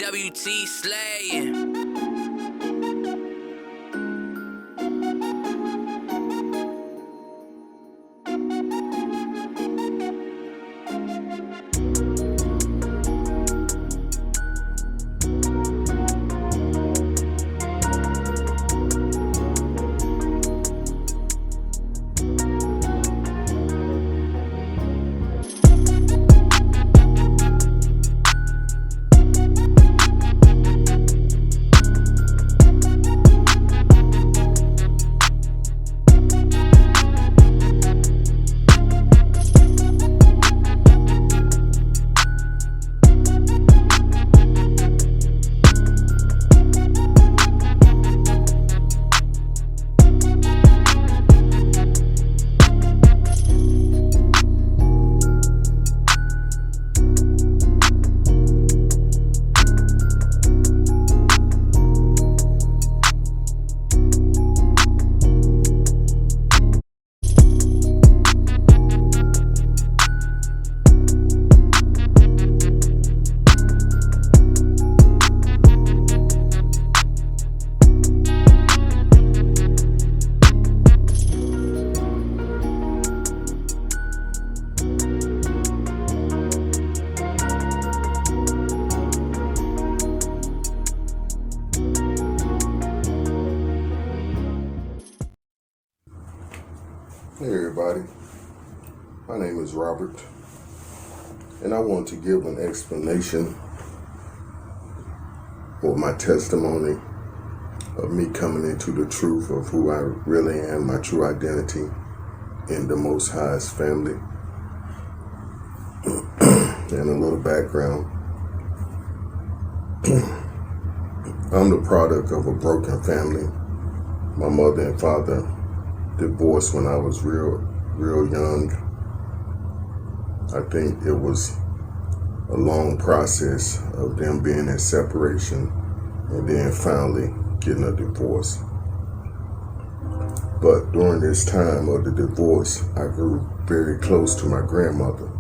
TWT slaying. Hey everybody, my name is Robert, and I want to give an explanation or my testimony of me coming into the truth of who I really am, my true identity in the Most High's family, and a little background. I'm the product of a broken family. My mother and father divorced when I was real young. I think it was a long process of them being in separation and then finally getting a divorce. But during this time of the divorce, I grew very close to my grandmother.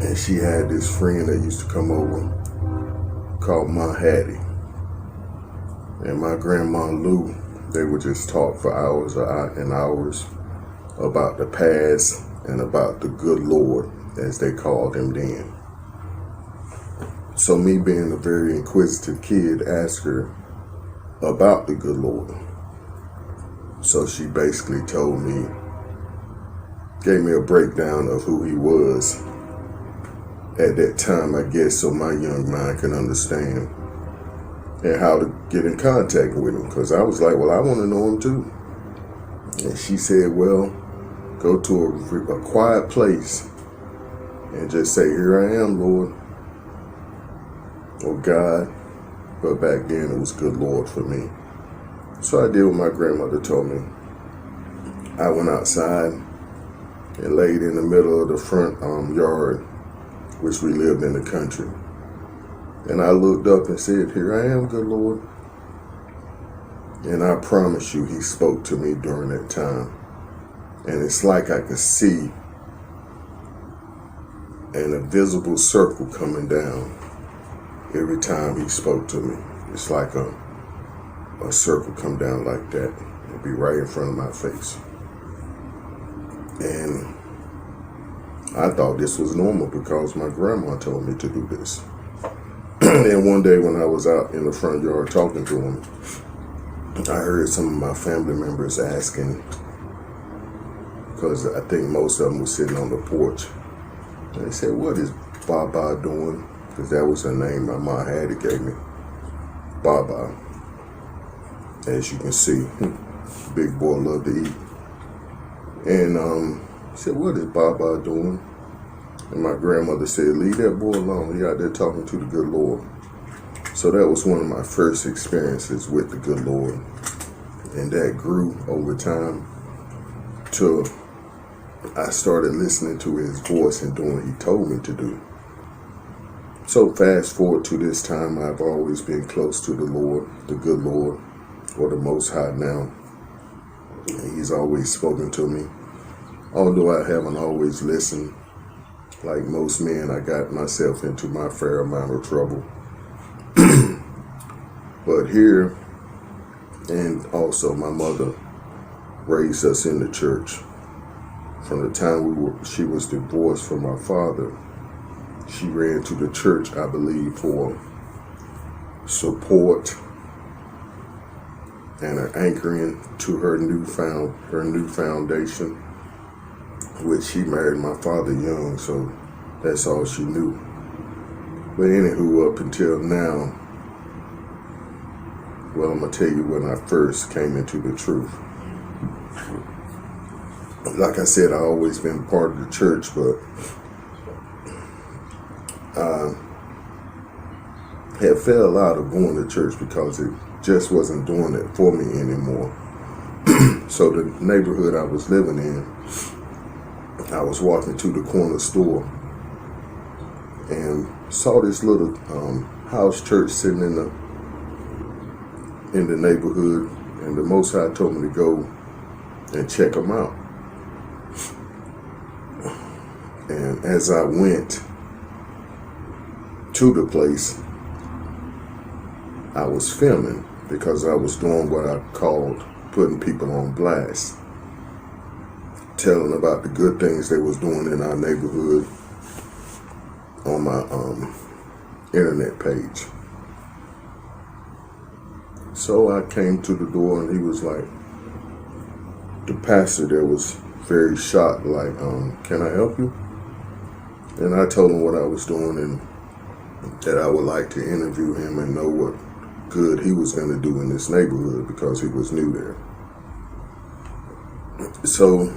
And she had this friend that used to come over called Ma Hattie. And my grandma Lou, they would just talk for hours and hours about the past and about the good Lord, as they called him then. So me being a very inquisitive kid, asked her about the good Lord. So she basically told me, gave me a breakdown of who he was at that time, I guess, so my young mind can understand and how to get in contact with him, because I was like, well, I want to know him too. And she said, well, go to a quiet place and just say, here I am, Lord, or God. But back then it was good Lord for me. So I did what my grandmother told me. I went outside and laid in the middle of the front yard, which we lived in the country. And I looked up and said, here I am, good Lord. And I promise you, he spoke to me during that time. And it's like I could see an invisible circle coming down every time he spoke to me. It's like a circle come down like that. It'd be right in front of my face. And I thought this was normal because my grandma told me to do this. And one day when I was out in the front yard talking to him, I heard some of my family members asking, because I think most of them were sitting on the porch. And they said, what is Baba doing? Because that was her name my mom had, it gave me. Baba. As you can see, big boy loved to eat. And I said, what is Baba doing? And my grandmother said, leave that boy alone. He out there talking to the good Lord. So that was one of my first experiences with the good Lord. And that grew over time till I started listening to his voice and doing what he told me to do. So fast forward to this time, I've always been close to the Lord, the good Lord, or the Most High now. And he's always spoken to me. Although I haven't always listened, like most men, I got myself into my fair amount of trouble But here, and also my mother raised us in the church. From the time she was divorced from my father, she ran to the church, I believe, for support and an anchoring to her new foundation, which she married my father young, so that's all she knew. But anywho, up until now, well, I'm gonna tell you when I first came into the truth. Like I said, I always been part of the church, but I had fell out of going to church because it just wasn't doing it for me anymore. So the neighborhood I was living in, I was walking to the corner store and saw this little house church sitting in the neighborhood, and the Most High told me to go and check them out. And as I went to the place, I was filming because I was doing what I called putting people on blast, telling about the good things they was doing in our neighborhood on my internet page. So I came to the door and he was like, the pastor there was very shocked, like, can I help you? And I told him what I was doing and that I would like to interview him and know what good he was going to do in this neighborhood because he was new there. So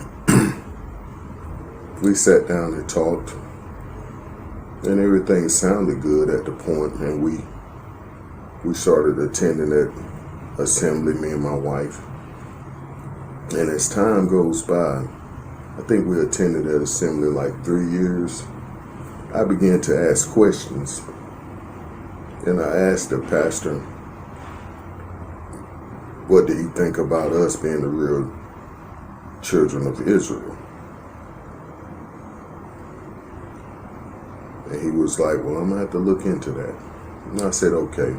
we sat down and talked, and everything sounded good at the point, and we started attending that assembly, me and my wife. And as time goes by, I think we attended that assembly like 3 years. I began to ask questions, and I asked the pastor, what did he think about us being the real children of Israel? And he was like, well, I'm gonna have to look into that. And I said, okay.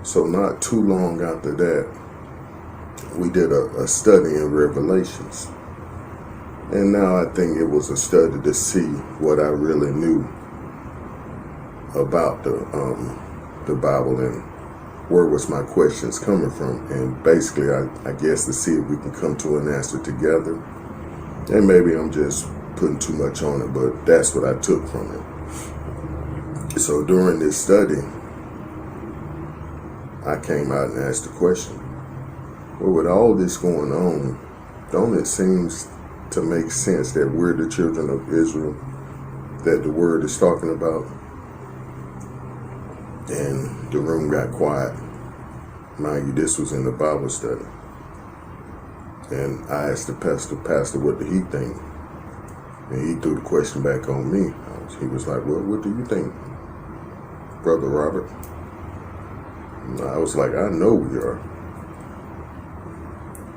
So not too long after that, we did a study in Revelations. And now I think it was a study to see what I really knew about the Bible and where was my questions coming from. And basically, I guess to see if we can come to an answer together. And maybe I'm just putting too much on it, but that's what I took from it. So during this study, I came out and asked the question, well, with all this going on, don't it seems to make sense that we're the children of Israel that the word is talking about? And the room got quiet. Mind you, this was in the Bible study. And I asked the pastor, what did he think? And he threw the question back on me. He was like, well, what do you think, Brother Robert? And I was like, I know we are.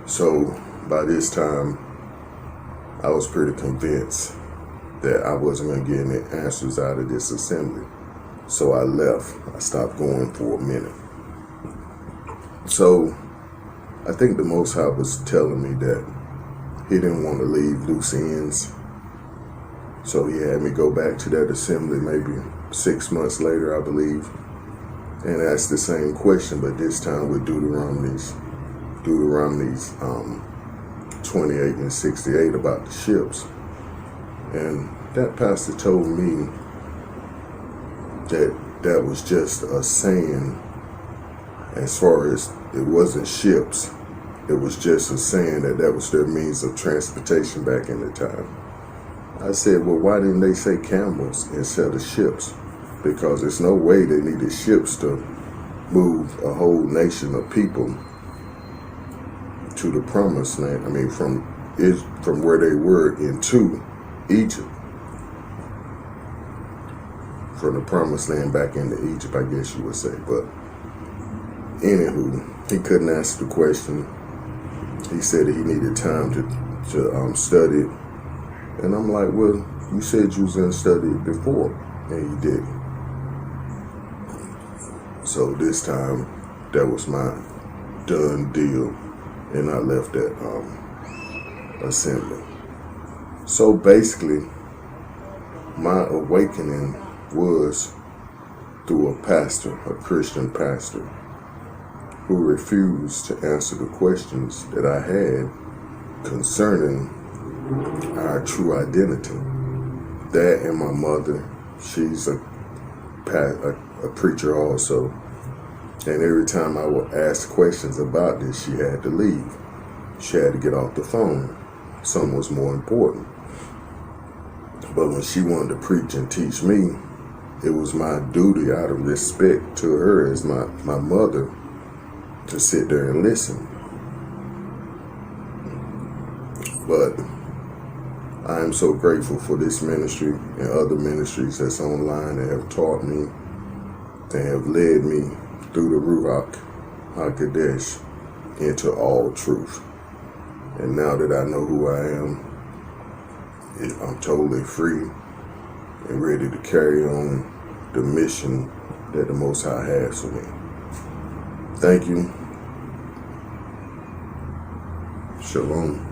So by this time, I was pretty convinced that I wasn't going to get any answers out of this assembly. So I left. I stopped going for a minute. So I think the Most High was telling me that he didn't want to leave loose ends. So he had me go back to that assembly maybe 6 months later, I believe, and ask the same question, but this time with Deuteronomy's 28 and 68 about the ships. And that pastor told me that was just a saying, as far as it wasn't ships. It was just a saying that was their means of transportation back in the time. I said, well, why didn't they say camels instead of ships? Because there's no way they needed ships to move a whole nation of people to the promised land. I mean, from where they were into Egypt. From the promised land back into Egypt, I guess you would say. But anywho, he couldn't answer the question. He said that he needed time to study it. And I'm like, well, you said you was going to study it before, and you didn't. So this time, that was my done deal, and I left that assembly. So basically, my awakening was through a pastor, a Christian pastor, who refused to answer the questions that I had concerning our true identity. That and my mother, she's a preacher also. And every time I would ask questions about this, she had to leave. She had to get off the phone. Something was more important. But when she wanted to preach and teach me, it was my duty out of respect to her as my mother to sit there and listen. But I am so grateful for this ministry and other ministries that's online that have taught me, that have led me through the Ruach HaKodesh into all truth. And now that I know who I am, I'm totally free and ready to carry on the mission that the Most High has for me. Thank you. Shalom.